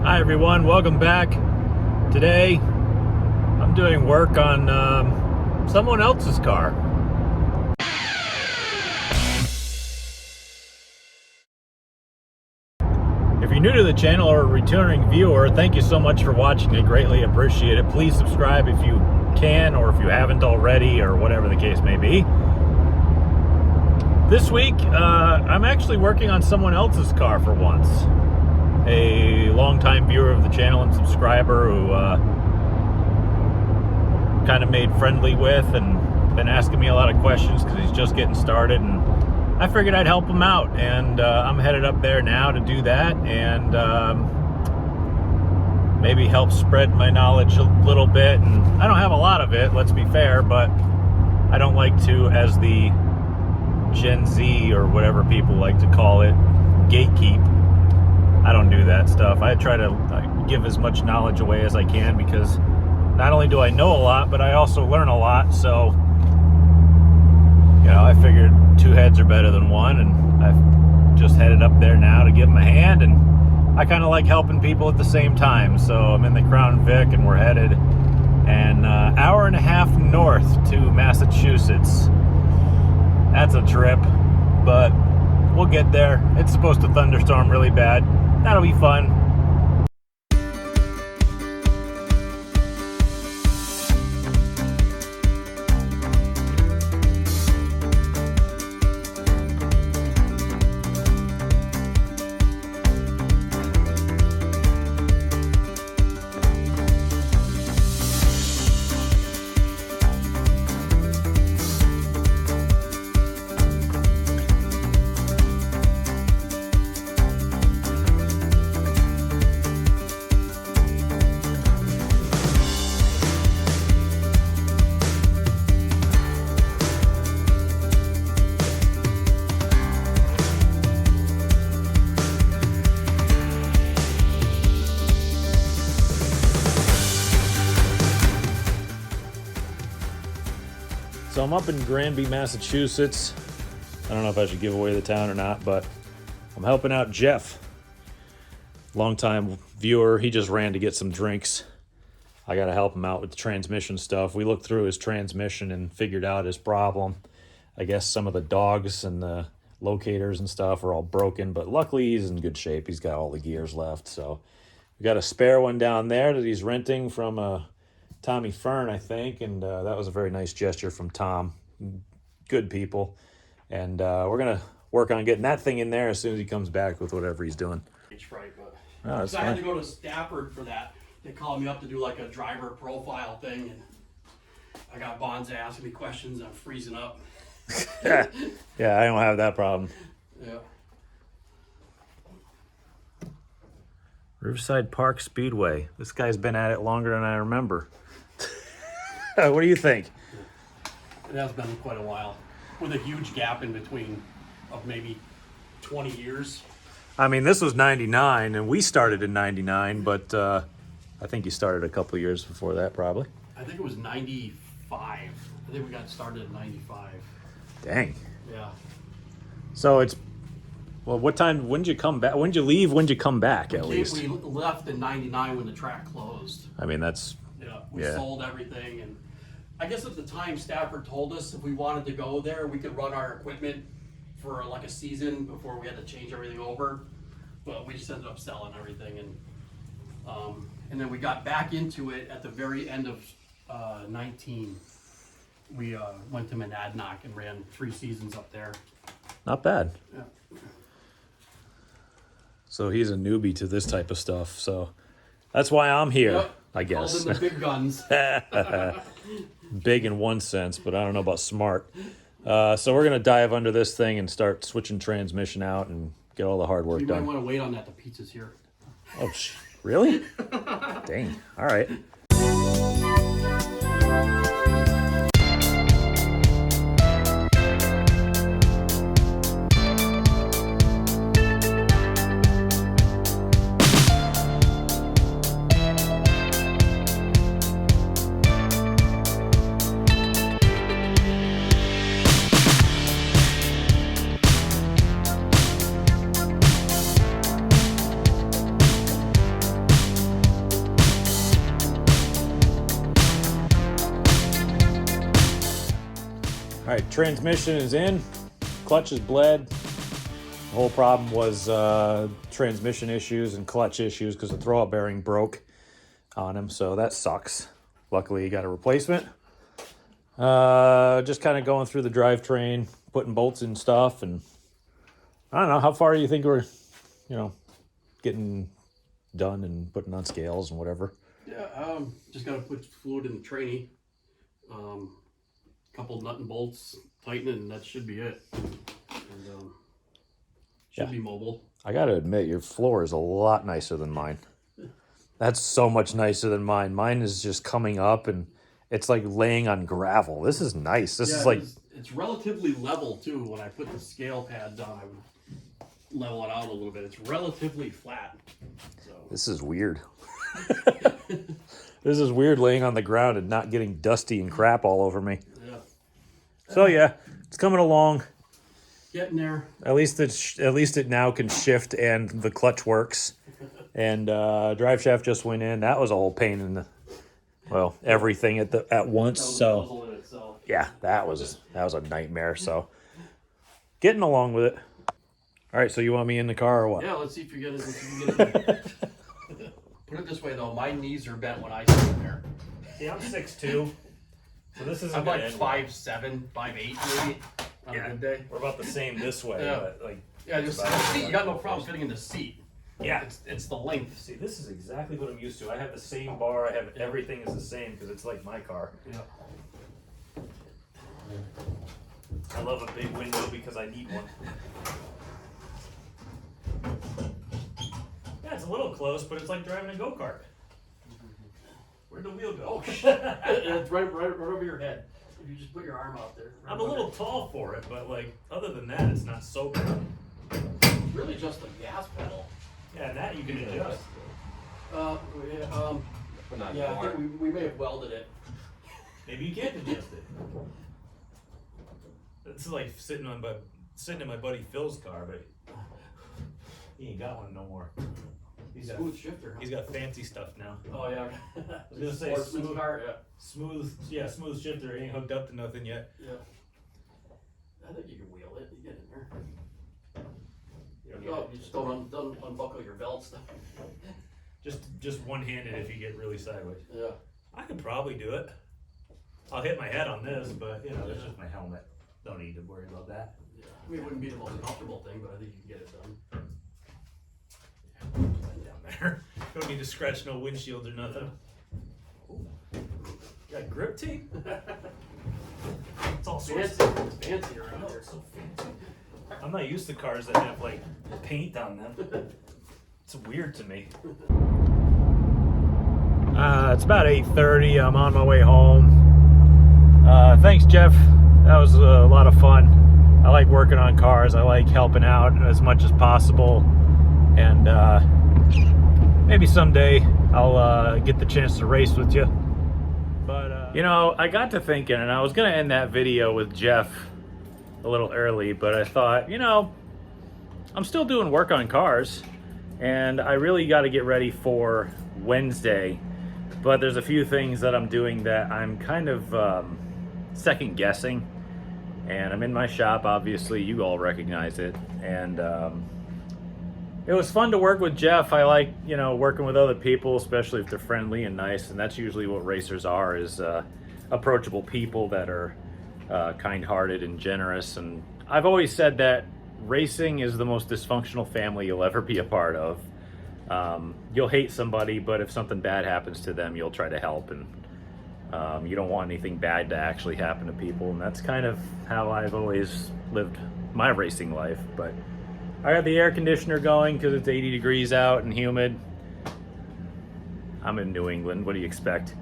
Hi everyone, welcome back. Today I'm doing work on someone else's car. If you're new to the channel or a returning viewer, thank you so much for watching. I greatly appreciate it. Please subscribe if you can, or if you haven't already, or whatever the case may be. This week I'm actually working on someone else's car for once. A longtime viewer of the channel and subscriber who kind of made friendly with and been asking me a lot of questions because he's just getting started, and I figured I'd help him out, and I'm headed up there now to do that and maybe help spread my knowledge a little bit. And I don't have a lot of it, let's be fair, but I don't like to, as the Gen Z or whatever people like to call it, gatekeep. I don't do that stuff. I try to give as much knowledge away as I can, because not only do I know a lot, but I also learn a lot. So, you know, I figured two heads are better than one, and I've just headed up there now to give them a hand, and I kind of like helping people at the same time. So I'm in the Crown Vic, and we're headed an hour and a half north to Massachusetts. That's a trip, but we'll get there. It's supposed to thunderstorm really bad. That'll be fun. So I'm up in Granby, Massachusetts. I don't know if I should give away the town or not, but I'm helping out Jeff. Longtime viewer. He just ran to get some drinks. I got to help him out with the transmission stuff. We looked through his transmission and figured out his problem. I guess some of the dogs and the locators and stuff are all broken, but luckily he's in good shape. He's got all the gears left. So we got a spare one down there that he's renting from Tommy Fern, I think, and that was a very nice gesture from Tom. Good people. And we're going to work on getting that thing in there as soon as he comes back with whatever he's doing. I had to go to Stafford for that. They called me up to do like a driver profile thing, and I got Bonza asking me questions, and I'm freezing up. Yeah, I don't have that problem. Yeah. Riverside Park Speedway. This guy's been at it longer than I remember. What do you think? It has been quite a while, with a huge gap in between of maybe 20 years. I mean, this was 99, and we started in 99, but I think you started a couple years before that, probably. I think it was 95. I think we got started in 95. Dang. Yeah. So it's, well, what time, when did you come back? When did you leave? When did you come back, at least? We left in 99 when the track closed. I mean, that's... Yeah, we sold everything, and I guess at the time Stafford told us if we wanted to go there, we could run our equipment for like a season before we had to change everything over. But we just ended up selling everything, and then we got back into it at the very end of 19. We went to Monadnock and ran 3 seasons up there. Not bad. Yeah. So he's a newbie to this type of stuff, so that's why I'm here. Yep. I guess. Called in the big guns. Big in one sense, but I don't know about smart. So we're going to dive under this thing and start switching transmission out and get all the hard work You done. might want to wait on that. The pizza's here. Oh, really? Dang. All right. right, transmission is in, clutch is bled. The whole problem was transmission issues and clutch issues because the throwout bearing broke on him, so that sucks. Luckily, he got a replacement. Just kind of going through the drivetrain, putting bolts in stuff, and I don't know, how far do you think we're, getting done and putting on scales and whatever? Yeah, just gotta put fluid in the trainee. Couple nut and bolts, tighten it, and that should be it. And should be mobile. I gotta admit, your floor is a lot nicer than mine. That's so much nicer than mine. Mine is just coming up and it's like laying on gravel. This is nice. This is like... It's relatively level too. When I put the scale pad down, I would level it out a little bit. It's relatively flat. So. This is weird. This is weird laying on the ground and not getting dusty and crap all over me. Yeah. So yeah, it's coming along. Getting there. At least it now can shift and the clutch works. And drive shaft just went in. That was a whole pain in the, everything at once. So yeah, that was a nightmare. So getting along with it. All right, so you want me in the car or what? Yeah, let's see if you get it. Put it this way though, my knees are bent when I sit in there. See, I'm 6'2", so this isn't. I'm like 5'7", 5'8", maybe on a good day. We're about the same this way, but you got no problem fitting in the seat. Yeah, it's the length. See, this is exactly what I'm used to. I have the same bar. I have everything is the same because it's like my car. Yeah. I love a big window because I need one. Yeah, it's a little close, but it's like driving a go-kart. Where'd the wheel go? Oh shit! It's right over your head. If you just put your arm out there. I'm a little tall for it, but like other than that, it's not so bad. It's really just a gas pedal. Yeah, and that you can adjust. I think we may have welded it. Maybe you can't adjust it. It's like sitting in my buddy Phil's car, but he ain't got one no more. Smooth shifter. Huh? He's got fancy stuff now. Oh yeah. I was gonna say smooth car. Yeah. Smooth shifter. Ain't hooked up to nothing yet. Yeah. I think you can wheel it. You get in there. You just don't unbuckle your belts. Just one-handed if you get really sideways. Yeah. I could probably do it. I'll hit my head on this, but it's just my helmet. Don't need to worry about that. Yeah. I mean, it wouldn't be the most comfortable thing, but I think you can get it done. Down there. Don't need to scratch no windshield or nothing. Ooh. Got grip tape? It's all sorts of fancy around here. So fancy. I'm not used to cars that have like paint on them. It's weird to me. It's about 8:30. I'm on my way home. Thanks, Jeff. That was a lot of fun. I like working on cars. I like helping out as much as possible. And maybe someday I'll get the chance to race with you. But I got to thinking, and I was gonna end that video with Jeff a little early, but I thought, I'm still doing work on cars, and I really got to get ready for Wednesday. But there's a few things that I'm doing that I'm kind of second guessing, and I'm in my shop. Obviously, you all recognize it, and it was fun to work with Jeff. I like, working with other people, especially if they're friendly and nice, and that's usually what racers are, is approachable people that are kind-hearted and generous. And I've always said that racing is the most dysfunctional family you'll ever be a part of. You'll hate somebody, but if something bad happens to them, you'll try to help, and you don't want anything bad to actually happen to people, and that's kind of how I've always lived my racing life. But I got the air conditioner going because it's 80 degrees out and humid. I'm in New England, what do you expect?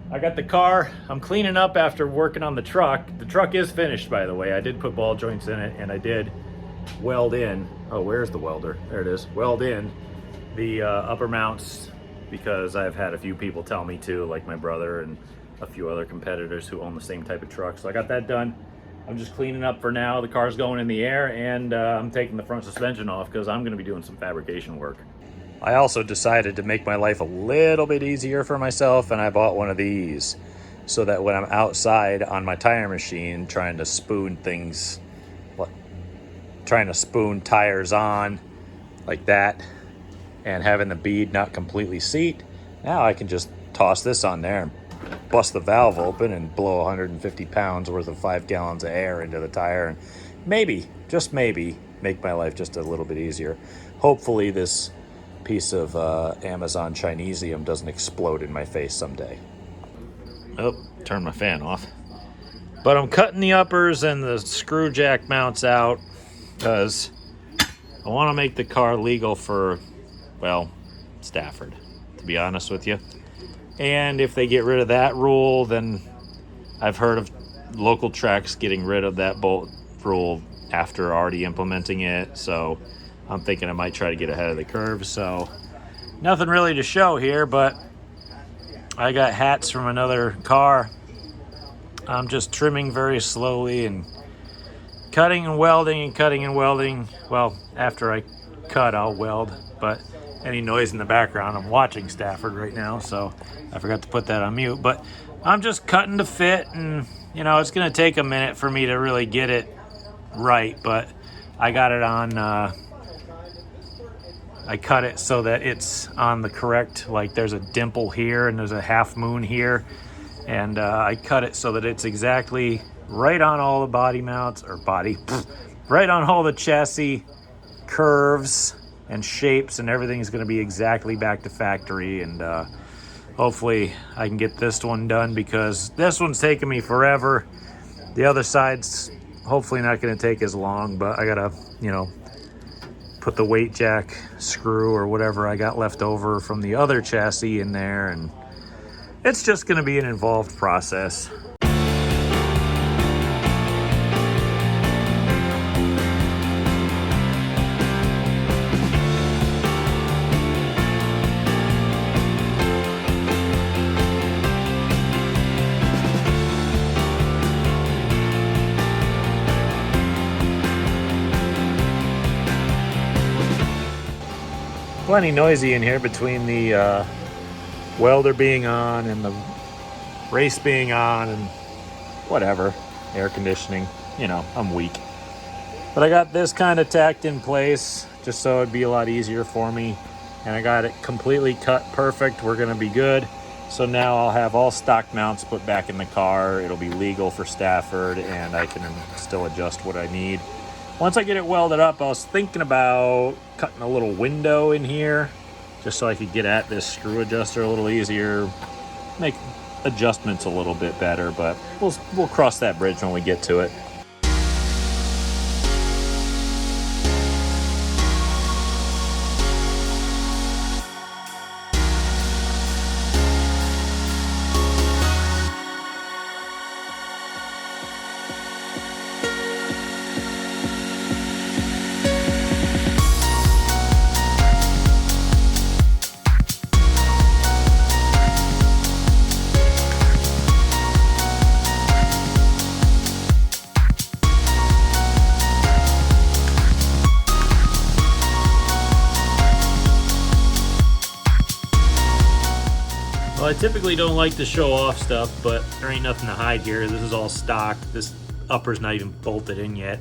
I got the car, I'm cleaning up after working on the truck. The truck is finished, by the way. I did put ball joints in it, and I did weld in, where's the welder? There it is, weld in the upper mounts, because I've had a few people tell me to, like my brother and a few other competitors who own the same type of truck. So I got that done. I'm just cleaning up for now. The car's going in the air, and I'm taking the front suspension off because I'm gonna be doing some fabrication work. I also decided to make my life a little bit easier for myself, and I bought one of these. so that when I'm outside on my tire machine trying to spoon things, trying to spoon tires on like that and having the bead not completely seat, now I can just toss this on there and bust the valve open and blow 150 pounds worth of 5 gallons of air into the tire and maybe, just maybe, make my life just a little bit easier. Hopefully this piece of Amazon Chinesium doesn't explode in my face someday. Oh, turn my fan off. But I'm cutting the uppers and the screw jack mounts out because I want to make the car legal for, well, Stafford, to be honest with you. And if they get rid of that rule, then I've heard of local tracks getting rid of that bolt rule after already implementing it. So I'm thinking I might try to get ahead of the curve. So nothing really to show here, but I got hats from another car. I'm just trimming very slowly and cutting and welding and cutting and welding. Well, after I cut, I'll weld, but any noise in the background, I'm watching Stafford right now, so I forgot to put that on mute. But I'm just cutting to fit, and you know, it's gonna take a minute for me to really get it right, but I got it on, I cut it so that it's on the correct, like there's a dimple here and there's a half moon here, and I cut it so that it's exactly right on all the body mounts, or right on all the chassis curves and shapes, and everything's going to be exactly back to factory. And hopefully I can get this one done, because this one's taking me forever. The other side's hopefully not going to take as long, but I gotta, you know, put the weight jack screw or whatever I got left over from the other chassis in there, and it's just going to be an involved process. Plenty noisy in here between the welder being on and the race being on and whatever, air conditioning, you know, I'm weak. But I got this kind of tacked in place just so it'd be a lot easier for me, and I got it completely cut perfect. We're gonna be good. So now I'll have all stock mounts put back in the car. It'll be legal for Stafford, and I can still adjust what I need. Once I get it welded up, I was thinking about cutting a little window in here just so I could get at this screw adjuster a little easier, make adjustments a little bit better, but we'll cross that bridge when we get to it. Well, I typically don't like to show off stuff, but there ain't nothing to hide here. This is all stock. This upper's not even bolted in yet,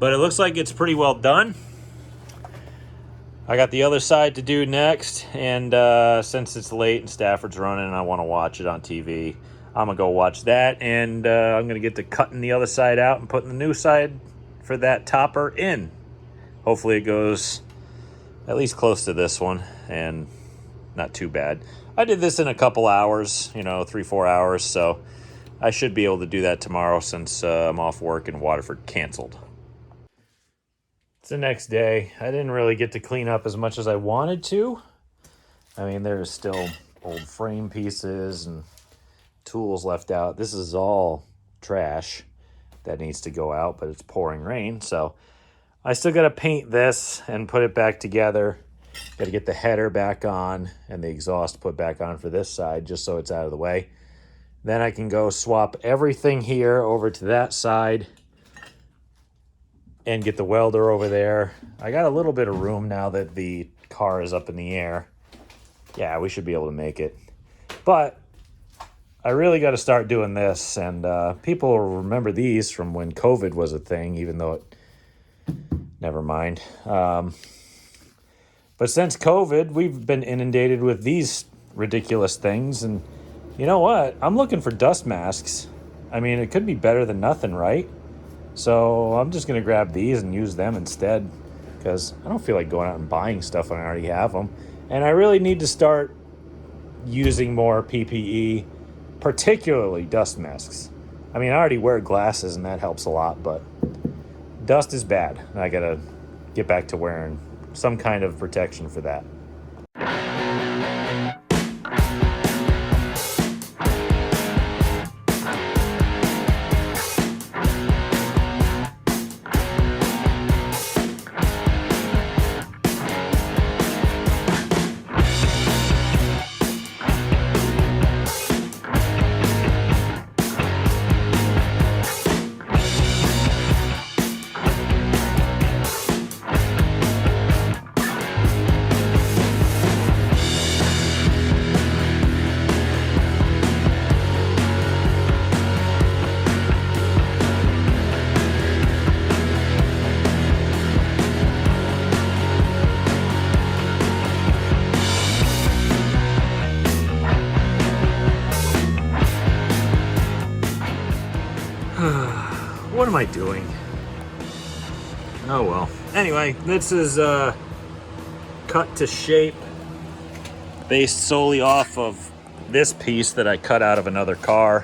but it looks like it's pretty well done. I got the other side to do next, and since it's late and Stafford's running and I want to watch it on TV, I'm gonna go watch that, and I'm gonna get to cutting the other side out and putting the new side for that topper in. Hopefully it goes at least close to this one and not too bad. I did this in a couple hours, you know, 3-4 hours, so I should be able to do that tomorrow since I'm off work and Waterford canceled. It's the next day. I didn't really get to clean up as much as I wanted to. I mean, there's still old frame pieces and tools left out. This is all trash that needs to go out, but it's pouring rain, so I still got to paint this and put it back together. Got to get the header back on and the exhaust put back on for this side just so it's out of the way. Then I can go swap everything here over to that side and get the welder over there. I got a little bit of room now that the car is up in the air. Yeah, we should be able to make it. But I really got to start doing this, and people will remember these from when COVID was a thing, even though it, never mind. But since COVID, we've been inundated with these ridiculous things, and you know what? I'm looking for dust masks. I mean, it could be better than nothing, right? So I'm just going to grab these and use them instead, because I don't feel like going out and buying stuff when I already have them. And I really need to start using more PPE, particularly dust masks. I mean, I already wear glasses and that helps a lot, but dust is bad. And I got to get back to wearing some kind of protection for that. What am I doing? Oh well. Anyway, this is cut to shape based solely off of this piece that I cut out of another car,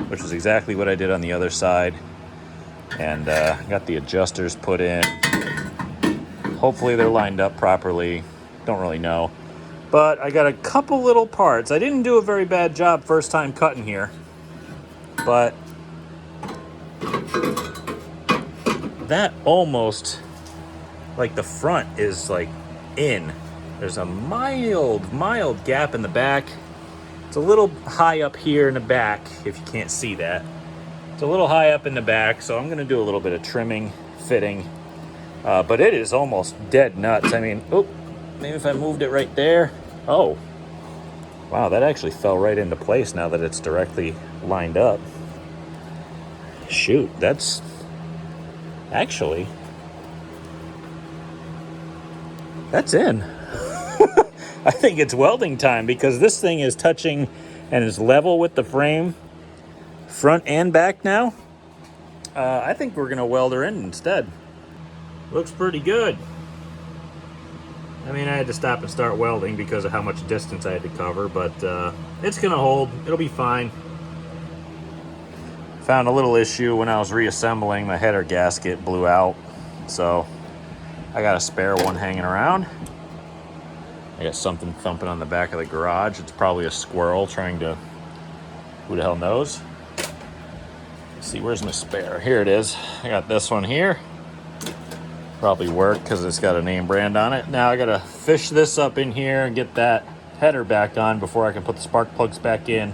which is exactly what I did on the other side. And got the adjusters put in. Hopefully they're lined up properly. Don't really know. But I got a couple little parts. I didn't do a very bad job first time cutting here, but that almost, like the front is like in. There's a mild gap in the back. It's a little high up here in the back, if you can't see that. It's a little high up in the back, so I'm gonna do a little bit of trimming, fitting. But it is almost dead nuts. I mean, oh, maybe if I moved it right there. Oh, wow, that actually fell right into place now that it's directly lined up. Shoot, that's actually, that's in. I think it's welding time because this thing is touching and is level with the frame, front and back now. I think we're gonna weld her in instead. Looks pretty good. I mean, I had to stop and start welding because of how much distance I had to cover, but it's gonna hold. It'll be fine. Found a little issue when I was reassembling. The header gasket blew out, so I got a spare one hanging around. I got something thumping on the back of the garage. It's probably a squirrel trying to, who the hell knows. Let's see, where's my spare? Here it is. I got this one here. Probably work because it's got a name brand on it. Now I gotta fish this up in here and get that header back on before I can put the spark plugs back in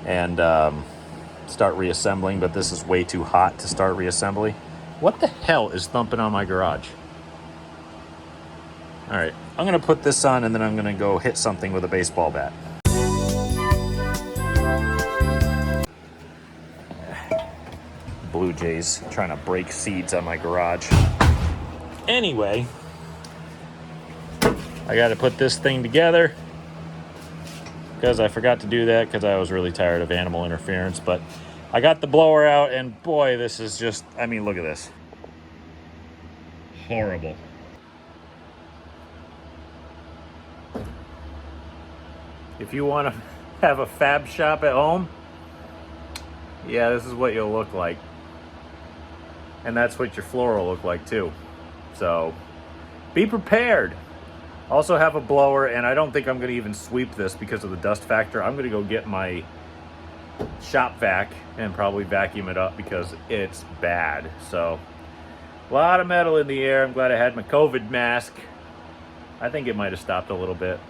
and start reassembling, but this is way too hot to start reassembly. What the hell is thumping on my garage? All right, I'm gonna put this on and then I'm gonna go hit something with a baseball bat. Blue Jays trying to break seeds on my garage. Anyway, I gotta put this thing together because I forgot to do that because I was really tired of animal interference, but I got the blower out and boy, this is just, I mean, look at this. Horrible. If you want to have a fab shop at home, yeah, this is what you'll look like. And that's what your floor will look like too. So be prepared. Also have a blower, and I don't think I'm gonna even sweep this because of the dust factor. I'm gonna go get my shop vac and probably vacuum it up because it's bad. So a lot of metal in the air. I'm glad I had my COVID mask. I think it might have stopped a little bit.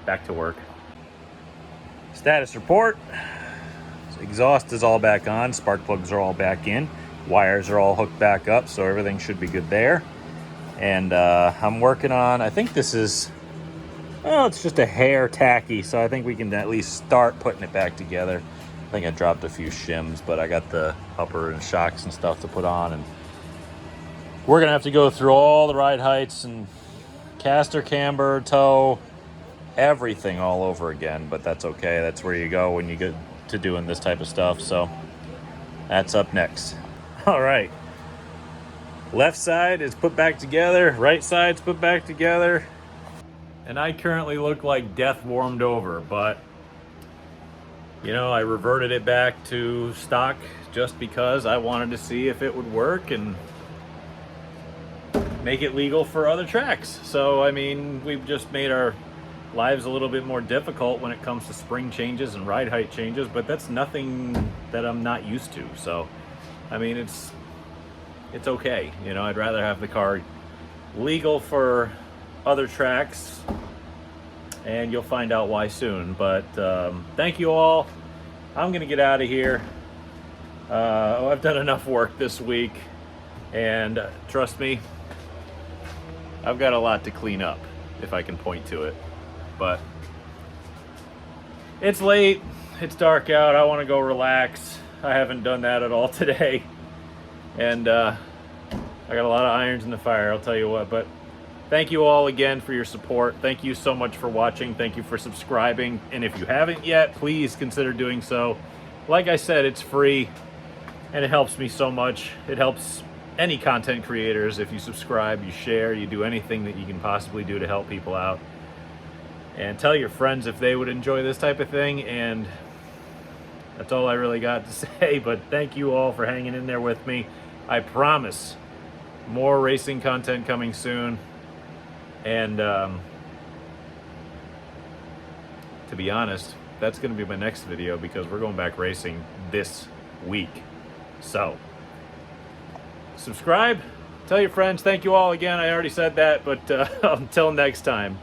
Back to work. Status report. Exhaust is all back on. Spark plugs are all back in. Wires are all hooked back up, so everything should be good there. And I'm working on, I think this is Well, it's just a hair tacky, so I think we can at least start putting it back together. I think I dropped a few shims, but I got the upper and shocks and stuff to put on, and we're gonna have to go through all the ride heights and caster, camber, toe, everything all over again, but that's okay. That's where you go when you get to doing this type of stuff. So that's up next. All right. Left side is put back together. Right side's put back together. And I currently look like death warmed over, but you know, I reverted it back to stock just because I wanted to see if it would work and make it legal for other tracks. So, I mean, we've just made our lives a little bit more difficult when it comes to spring changes and ride height changes, but that's nothing that I'm not used to. So, I mean, it's okay. You know, I'd rather have the car legal for other tracks, and you'll find out why soon. But thank you all. I'm gonna get out of here. I've done enough work this week, and trust me, I've got a lot to clean up if I can point to it. But it's late, it's dark out, I want to go relax. I haven't done that at all today, and I got a lot of irons in the fire, I'll tell you what. But thank you all again for your support. Thank you so much for watching. Thank you for subscribing, and if you haven't yet, please consider doing so. Like I said, it's free and it helps me so much. It helps any content creators if you subscribe, you share, you do anything that you can possibly do to help people out. And tell your friends if they would enjoy this type of thing. And that's all I really got to say. But thank you all for hanging in there with me. I promise more racing content coming soon. And to be honest, that's going to be my next video because we're going back racing this week. So subscribe, tell your friends. Thank you all again. I already said that, but until next time.